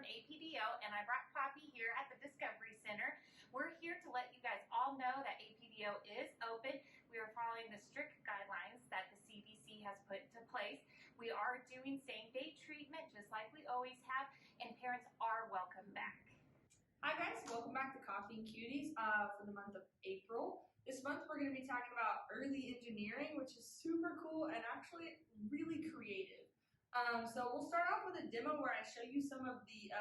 APDO, and I brought Poppy here at the Discovery Center. We're here to let you guys all know that APDO is open. We are following the strict guidelines that the CDC has put into place. We are doing same-day treatment just like we always have, and parents are welcome back. Hi guys, welcome back to Coffee Cuties for the month of April. This month we're going to be talking about early engineering, which is super cool and actually really creative. So we'll start off with a demo where I show you some of the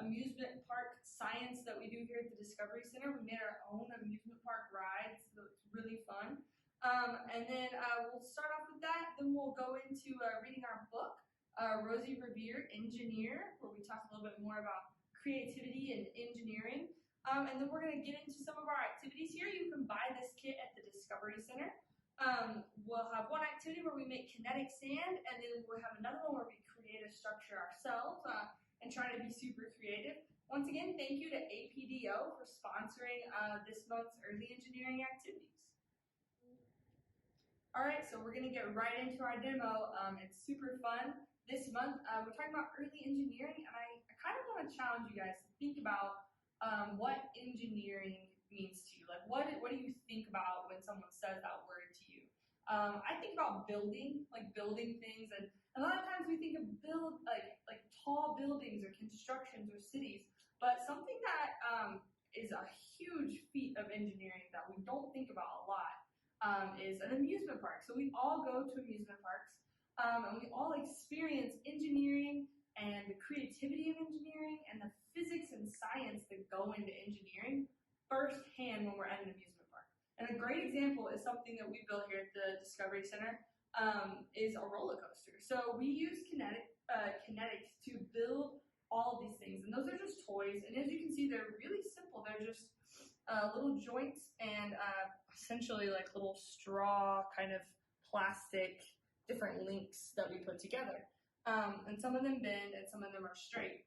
amusement park science that we do here at the Discovery Center. We made our own amusement park rides, so it's really fun. And then we'll start off with that, then we'll go into reading our book, Rosie, Revere, Engineer, where we talk a little bit more about creativity and engineering. And then we're going to get into some of our activities here. You can buy this kit at the Discovery Center. We'll have one activity where we make kinetic sand, and then we'll have another one where we create a structure ourselves and try to be super creative. Once again, thank you to APDO for sponsoring this month's early engineering activities. All right, so we're going to get right into our demo. It's super fun. This month, we're talking about early engineering, and I kind of want to challenge you guys to think about what engineering means to you. Like, what do you think about when someone says that word to you? I think about building, like building things, and a lot of times we think of like tall buildings or constructions or cities, but something that is a huge feat of engineering that we don't think about a lot is an amusement park. So we all go to amusement parks, and we all experience engineering and the creativity of engineering and the physics and science that go into engineering firsthand when we're at an amusement park. And a great example is something that we built here at the Discovery Center is a roller coaster. So we use kinetics to build all of these things, and those are just toys. And as you can see, they're really simple. They're just little joints and essentially like little straw kind of plastic different links that we put together. And some of them bend and some of them are straight.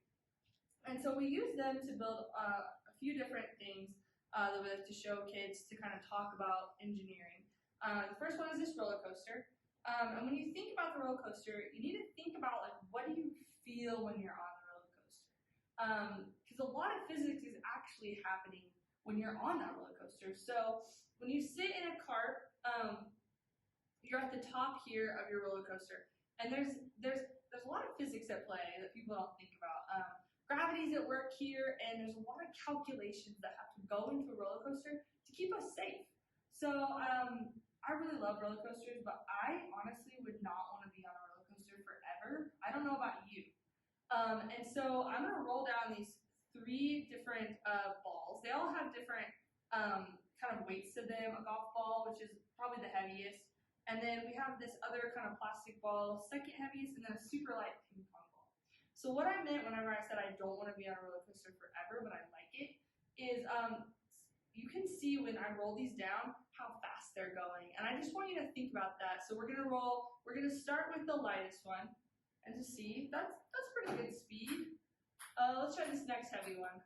And so we use them to build a few different things that we like to show kids to kind of talk about engineering. The first one is this roller coaster. And when you think about the roller coaster, you need to think about like, what do you feel when you're on the roller coaster? Because a lot of physics is actually happening when you're on that roller coaster. So when you sit in a cart, you're at the top here of your roller coaster, and there's a lot of physics at play that people don't think about. Gravity's at work here, and there's a lot of calculations that have to go into a roller coaster to keep us safe. So I really love roller coasters, but I honestly would not want to be on a roller coaster forever. I don't know about you. And so I'm going to roll down these 3 different balls. They all have different kind of weights to them. A golf ball, which is probably the heaviest. And then we have this other kind of plastic ball, second heaviest, and then a super light ping pong ball. So what I meant whenever I said I don't want to be on a roller coaster forever, but I like it, is you can see when I roll these down how fast they're going. And I just want you to think about that. So we're going to start with the lightest one, and to see, that's pretty good speed. Let's try this next heavy one.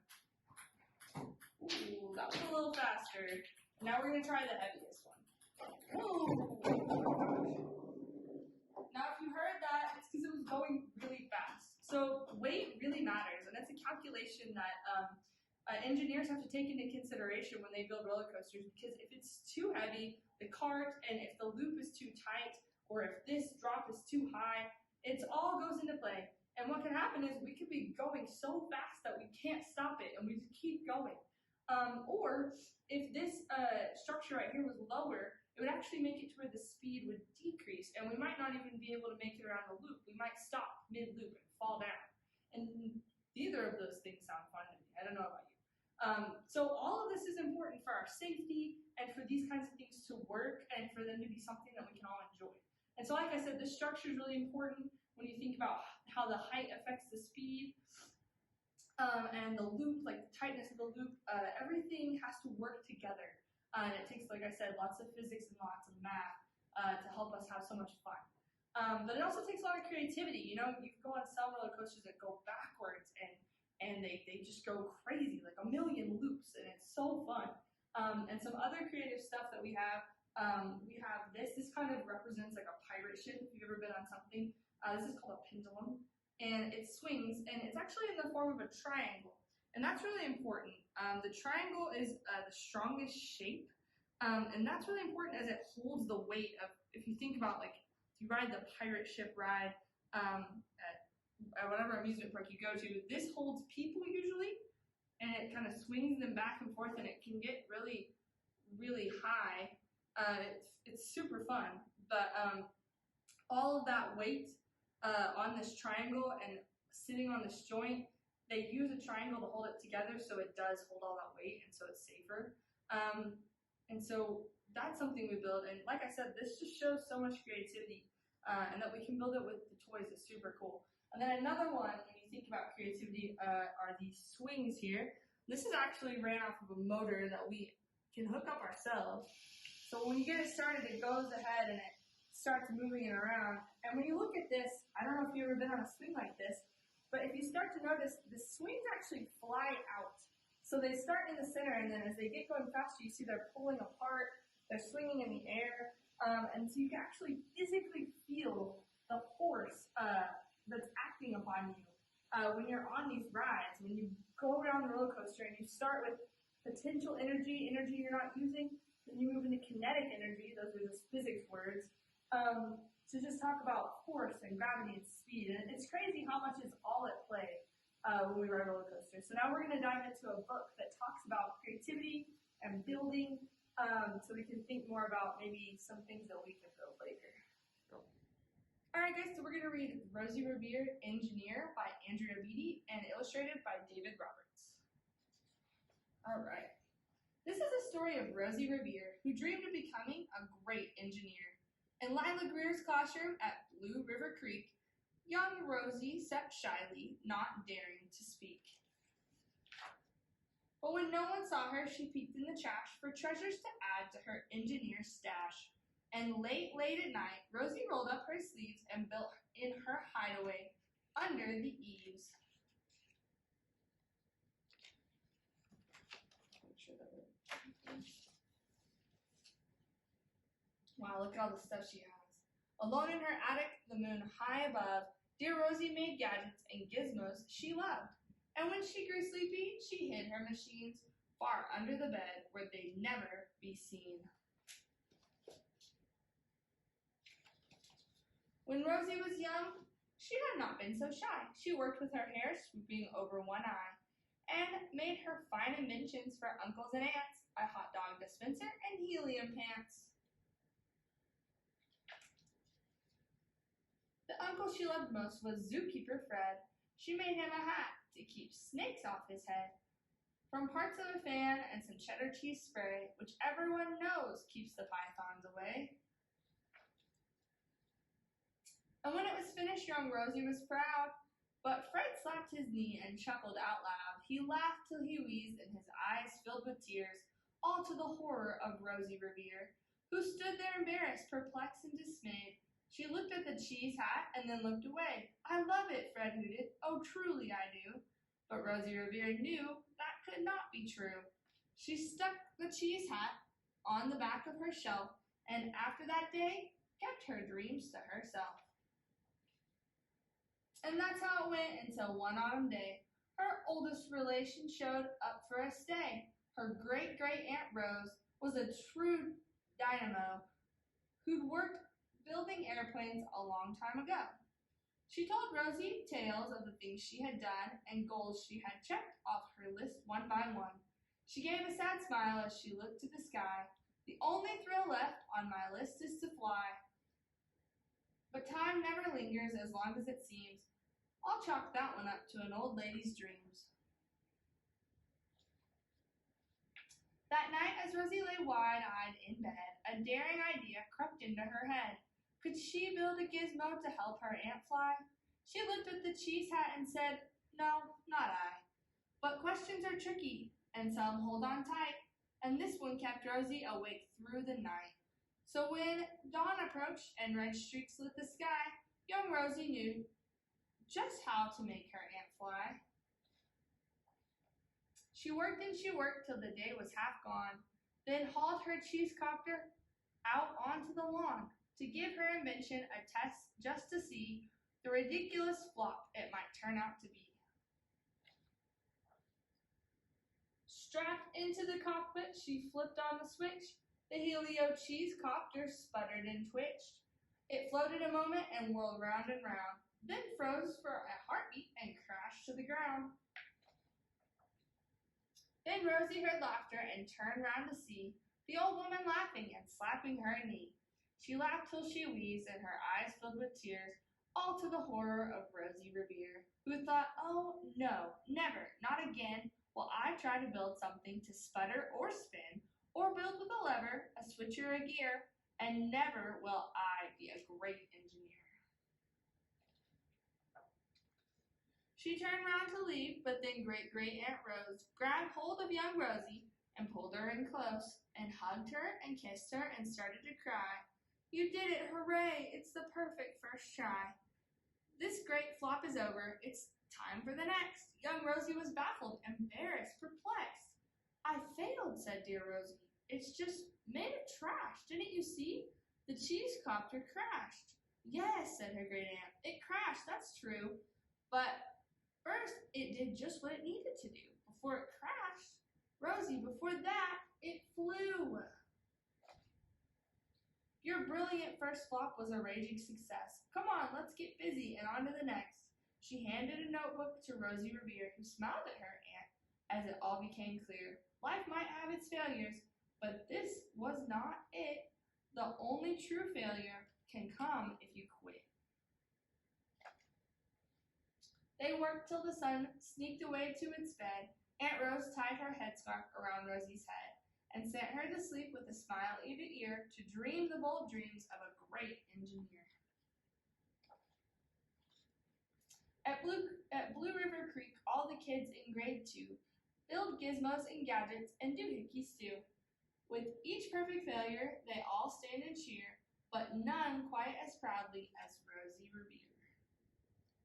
Ooh, that was a little faster. Now we're going to try the heaviest one. Whoa. Now if you heard that, it's because it was going really fast. So weight really matters, and that's a calculation that engineers have to take into consideration when they build roller coasters, because if it's too heavy, the cart, and if the loop is too tight, or if this drop is too high, it all goes into play. And what can happen is we could be going so fast that we can't stop it, and we just keep going. Or if this structure right here was lower, it would actually make it to where the speed would decrease, and we might not even be able to make it around the loop. We might stop mid-loop and fall down. And neither of those things sound fun to me. I don't know about you. So all of this is important for our safety and for these kinds of things to work and for them to be something that we can all enjoy. And so like I said, this structure is really important when you think about how the height affects the speed. And the loop, like the tightness of the loop, everything has to work together. And it takes, like I said, lots of physics and lots of math to help us have so much fun. But it also takes a lot of creativity. You know, you can go on some roller coasters that go backwards and they just go crazy, like a million loops, and it's so fun. And some other creative stuff that we have this. This kind of represents like a pirate ship if you've ever been on something. This is called a pendulum. and it swings, and it's actually in the form of a triangle. And that's really important. The triangle is the strongest shape, and that's really important as it holds the weight of, if you think about like, if you ride the pirate ship ride at whatever amusement park you go to, this holds people usually, and it kind of swings them back and forth, and it can get really, really high. It's super fun, but all of that weight on this triangle and sitting on this joint, they use a triangle to hold it together so it does hold all that weight and so it's safer. And so that's something we build. And like I said, this just shows so much creativity and that we can build it with the toys is super cool. And then another one, when you think about creativity, are these swings here. This is actually ran off of a motor that we can hook up ourselves. So when you get it started, it goes ahead and it starts moving it around. And when you look at this, I don't know if you've ever been on a swing like this, but if you start to notice, the swings actually fly out. So they start in the center, and then as they get going faster, you see they're pulling apart, they're swinging in the air, and so you can actually physically feel the force that's acting upon you when you're on these rides. When you go around the roller coaster and you start with potential energy you're not using, then you move into kinetic energy, those are just physics words, to just talk about force and gravity and speed. And it's crazy how much is all at play when we ride a roller coaster. So now we're going to dive into a book that talks about creativity and building, so we can think more about maybe some things that we can build later. Alright guys, so we're going to read Rosie, Revere, Engineer by Andrea Beatty and illustrated by David Roberts. Alright. This is a story of Rosie Revere, who dreamed of becoming a great engineer. In Lila Greer's classroom at Blue River Creek, young Rosie sat shyly, not daring to speak. But when no one saw her, she peeked in the trash for treasures to add to her engineer stash. And late at night, Rosie rolled up her sleeves and built in her hideaway under the eaves. Wow, look at all the stuff she has. Alone in her attic, the moon high above, dear Rosie made gadgets and gizmos she loved. And when she grew sleepy, she hid her machines far under the bed where they'd never be seen. When Rosie was young, she had not been so shy. She worked with her hair swooping over one eye and made her fine inventions for uncles and aunts, a hot dog dispenser and helium pants. The uncle she loved most was Zookeeper Fred. She made him a hat to keep snakes off his head, from parts of a fan and some cheddar cheese spray, which everyone knows keeps the pythons away. And when it was finished, young Rosie was proud, but Fred slapped his knee and chuckled out loud. He laughed till he wheezed and his eyes filled with tears, all to the horror of Rosie Revere, who stood there embarrassed, perplexed, and dismayed. She looked at the cheese hat and then looked away. I love it, Fred hooted. Oh, truly I do. But Rosie Revere knew that could not be true. She stuck the cheese hat on the back of her shelf, and after that day, kept her dreams to herself. And that's how it went until one autumn day. Her oldest relation showed up for a stay. Her great-great-aunt Rose was a true dynamo who'd worked building airplanes a long time ago. She told Rosie tales of the things she had done and goals she had checked off her list one by one. She gave a sad smile as she looked to the sky. The only thrill left on my list is to fly. But time never lingers as long as it seems. I'll chalk that one up to an old lady's dreams. That night, as Rosie lay wide-eyed in bed, a daring idea crept into her head. Could she build a gizmo to help her aunt fly? She looked at the cheese hat and said, no, not I. But questions are tricky, and some hold on tight, and this one kept Rosie awake through the night. So when dawn approached and red streaks lit the sky, young Rosie knew just how to make her aunt fly. She worked and she worked till the day was half gone, then hauled her cheesecopter out onto the lawn to give her invention a test just to see the ridiculous flop it might turn out to be. Strapped into the cockpit, she flipped on the switch. The Helio cheese copter sputtered and twitched. It floated a moment and whirled round and round, then froze for a heartbeat and crashed to the ground. Then Rosie heard laughter and turned round to see the old woman laughing and slapping her knee. She laughed till she wheezed and her eyes filled with tears, all to the horror of Rosie Revere, who thought, oh no, never, not again, will I try to build something to sputter or spin, or build with a lever, a switch or a gear, and never will I be a great engineer. She turned round to leave, but then Great-Great-Aunt Rose grabbed hold of young Rosie and pulled her in close, and hugged her and kissed her and started to cry. You did it, hooray, it's the perfect first try. This great flop is over, it's time for the next. Young Rosie was baffled, embarrassed, perplexed. I failed, said dear Rosie. It's just made of trash, didn't you see? The cheese copter crashed. Yes, said her great aunt, it crashed, that's true. But first, it did just what it needed to do. Before it crashed, Rosie, before that, it flew. Your brilliant first flop was a raging success. Come on, let's get busy and on to the next. She handed a notebook to Rosie Revere, who smiled at her aunt as it all became clear. Life might have its failures, but this was not it. The only true failure can come if you quit. They worked till the sun sneaked away to its bed. Aunt Rose tied her headscarf around Rosie's head and sent her to sleep with a smile ear to ear to dream the bold dreams of a great engineer. At Blue River Creek, all the kids in grade 2 build gizmos and gadgets and doohickeys too. With each perfect failure, they all stand and cheer, but none quite as proudly as Rosie Revere.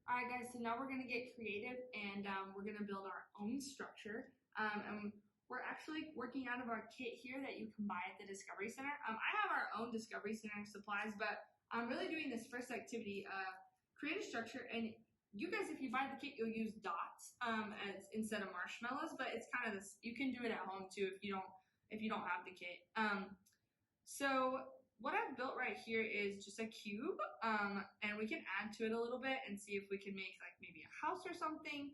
Alright guys, so now we're going to get creative and we're going to build our own structure. And we're actually working out of our kit here that you can buy at the Discovery Center. I have our own Discovery Center supplies, but I'm really doing this first activity, create a structure. And you guys, if you buy the kit, you'll use dots instead of marshmallows, but it's kind of this, you can do it at home too if you don't have the kit. So what I've built right here is just a cube, and we can add to it a little bit and see if we can make like maybe a house or something.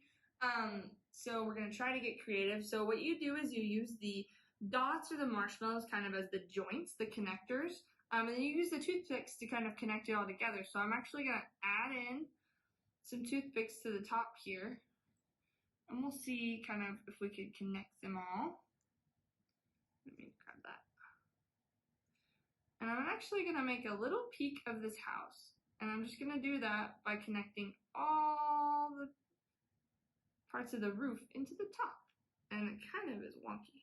So we're going to try to get creative. So what you do is you use the dots or the marshmallows kind of as the joints, the connectors, and then you use the toothpicks to kind of connect it all together. So I'm actually going to add in some toothpicks to the top here, and we'll see kind of if we could connect them all. Let me grab that. And I'm actually going to make a little peek of this house. And I'm just going to do that by connecting all the parts of the roof into the top. And it kind of is wonky.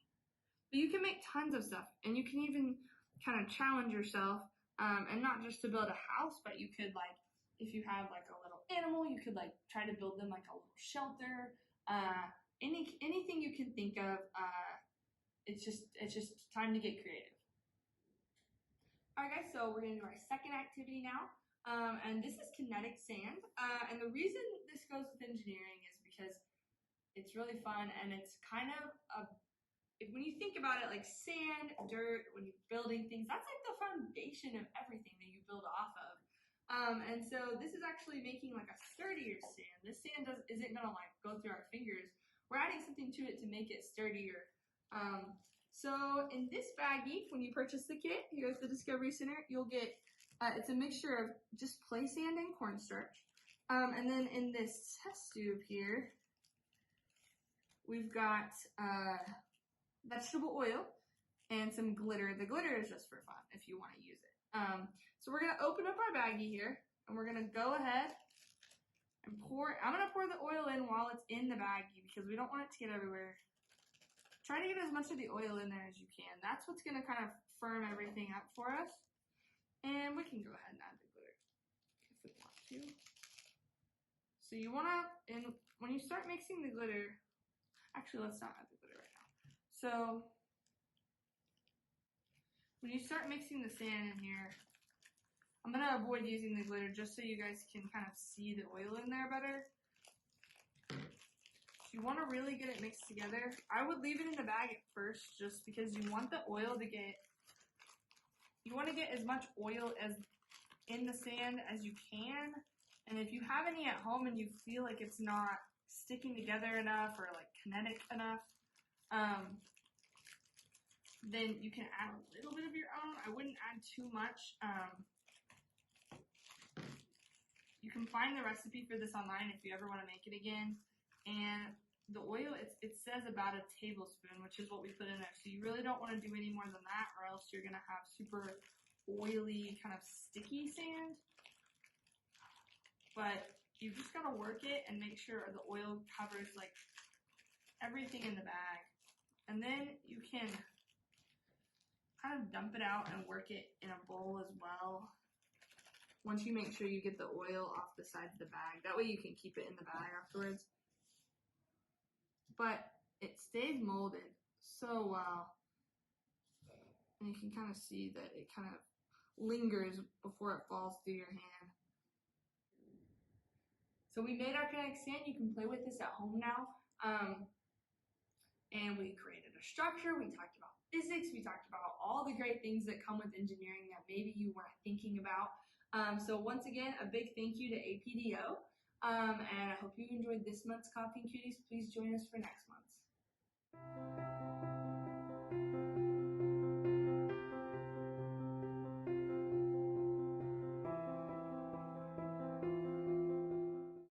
But you can make tons of stuff. And you can even kind of challenge yourself. And not just to build a house, but you could like, if you have like a little animal, you could like try to build them like a little shelter. Anything you can think of. It's just time to get creative. Alright guys, so we're going to do our second activity now, and this is Kinetic Sand, and the reason this goes with engineering is because it's really fun, and it's kind of, when you think about it, like sand, dirt, when you're building things, that's like the foundation of everything that you build off of, and so this is actually making like a sturdier sand. This sand isn't going to like go through our fingers. We're adding something to it to make it sturdier. So in this baggie, when you purchase the kit here at the Discovery Center, you'll get, it's a mixture of just play sand and cornstarch. And then in this test tube here, we've got vegetable oil and some glitter. The glitter is just for fun if you want to use it. So we're going to open up our baggie here, and we're going to go ahead and pour. I'm going to pour the oil in while it's in the baggie because we don't want it to get everywhere. Try to get as much of the oil in there as you can. That's what's going to kind of firm everything up for us. And we can go ahead and add the glitter if we want to. So you want to, and when you start mixing the glitter, actually let's not add the glitter right now. So when you start mixing the sand in here, I'm gonna avoid using the glitter just so you guys can kind of see the oil in there better. If you want to really get it mixed together, I would leave it in the bag at first just because you want the oil to get, you want to get as much oil as in the sand as you can. And if you have any at home and you feel like it's not sticking together enough or like kinetic enough, then you can add a little bit of your own. I wouldn't add too much. You can find the recipe for this online if you ever want to make it again. And the oil, it says about a tablespoon, which is what we put in there. So you really don't want to do any more than that, or else you're going to have super oily, kind of sticky sand. But you just got to work it and make sure the oil covers like everything in the bag. And then you can kind of dump it out and work it in a bowl as well. Once you make sure you get the oil off the sides of the bag. That way you can keep it in the bag afterwards. But it stays molded so well. And you can kind of see that it kind of lingers before it falls through your hand. So we made our kinetic sand. You can play with this at home now. And we created a structure. We talked about physics. We talked about all the great things that come with engineering that maybe you weren't thinking about. So once again, a big thank you to APDO. And I hope you enjoyed this month's Coffee Cuties. Please join us for next month's.